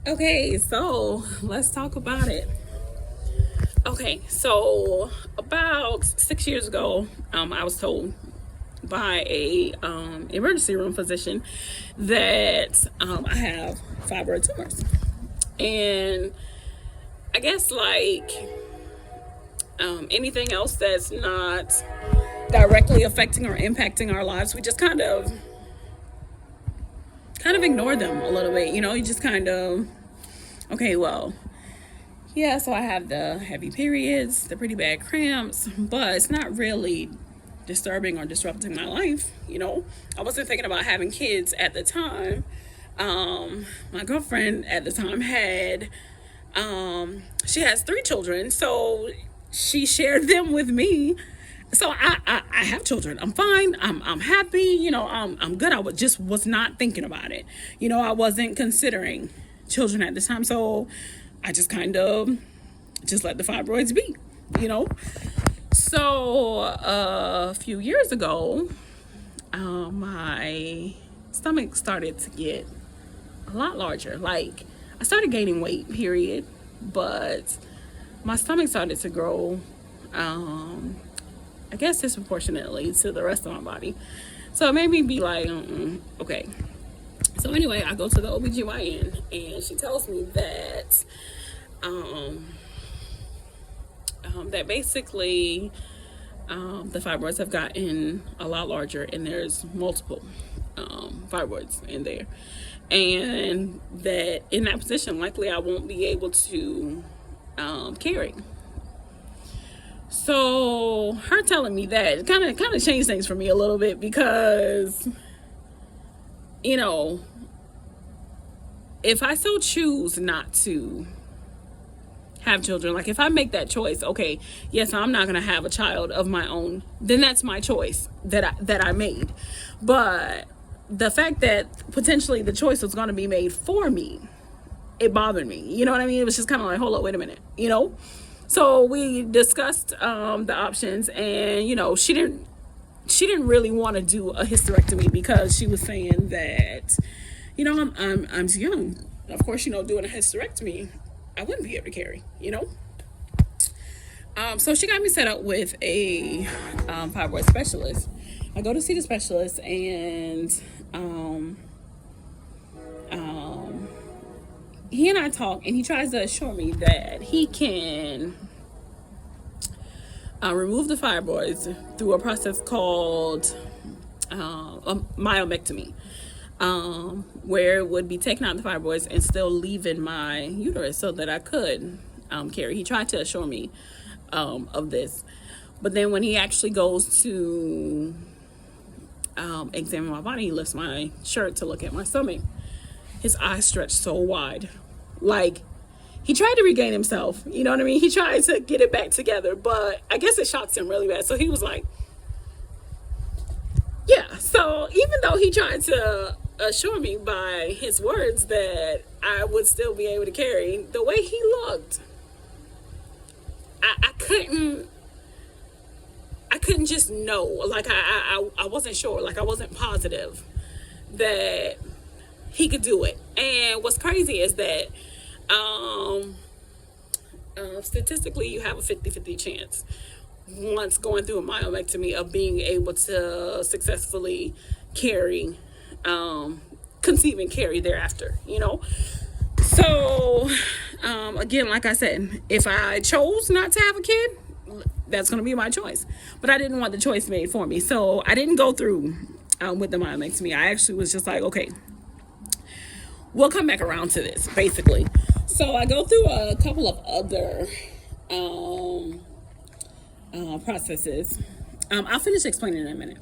Okay, so let's talk about it. Okay, so about 6 years ago, I was told by a emergency room physician that I have fibroid tumors, and I guess like anything else that's not directly affecting or impacting our lives, we just kind of ignore them a little bit. You just kind of, okay, well, yeah, so I have the heavy periods, the pretty bad cramps, but it's not really disturbing or disrupting my life. I wasn't thinking about having kids at the time. My girlfriend at the time had, she has 3 children, so she shared them with me. So I have children. I'm fine. I'm happy. I'm good. Just was not thinking about it. I wasn't considering children at this time. So I just kind of just let the fibroids be, So a few years ago, my stomach started to get a lot larger. Like, I started gaining weight, period. But my stomach started to grow, I guess disproportionately to the rest of my body. So it made me be like, okay. So anyway, I go to the OBGYN and she tells me that that basically the fibroids have gotten a lot larger and there's multiple fibroids in there. And that in that position, likely I won't be able to carry. So her telling me that kind of changed things for me a little bit because, if I so choose not to have children, like if I make that choice, okay, yes, I'm not going to have a child of my own, then that's my choice that I made. But the fact that potentially the choice was going to be made for me, it bothered me. You know what I mean? It was just kind of like, hold up, wait a minute, So we discussed the options, and she didn't really want to do a hysterectomy because she was saying that, I'm too young. Of course, doing a hysterectomy, I wouldn't be able to carry. So she got me set up with a fibroid specialist. I go to see the specialist, and he and I talk, and he tries to assure me that he can remove the fibroids through a process called a myomectomy, where it would be taking out the fibroids and still leaving my uterus so that I could carry. He tried to assure me of this, but then when he actually goes to examine my body, he lifts my shirt to look at my stomach. His eyes stretched so wide, like he tried to regain himself. You know what I mean? He tried to get it back together, but I guess it shocked him really bad. So he was like, yeah. So even though he tried to assure me by his words that I would still be able to carry, the way he looked, I couldn't just know. Like I wasn't sure. Like I wasn't positive that he could do it. And what's crazy is that statistically you have a 50-50 chance once going through a myomectomy of being able to successfully carry, conceive and carry thereafter, So again, like I said, if I chose not to have a kid, that's going to be my choice. But I didn't want the choice made for me, so I didn't go through with the myomectomy. I actually was just like, okay, we'll come back around to this, basically. So I go through a couple of other processes. I'll finish explaining in a minute.